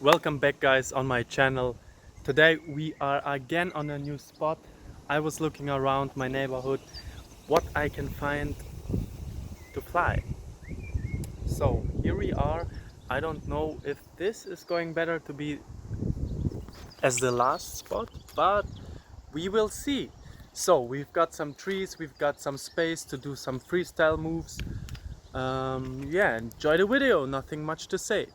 Welcome back guys on my channel. Today we are again on a new spot. I was looking around my neighborhood what I can find to fly. So here we are. I don't know if this is going better to be as the last spot, but we will see. So we've got some trees, we've got some space to do some freestyle moves. Yeah, enjoy the video, nothing much to say.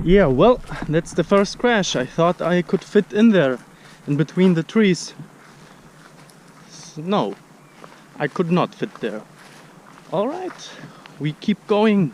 Yeah, well, that's the first crash. I thought I could fit in there, in between the trees. No, I could not fit there. Alright, we keep going.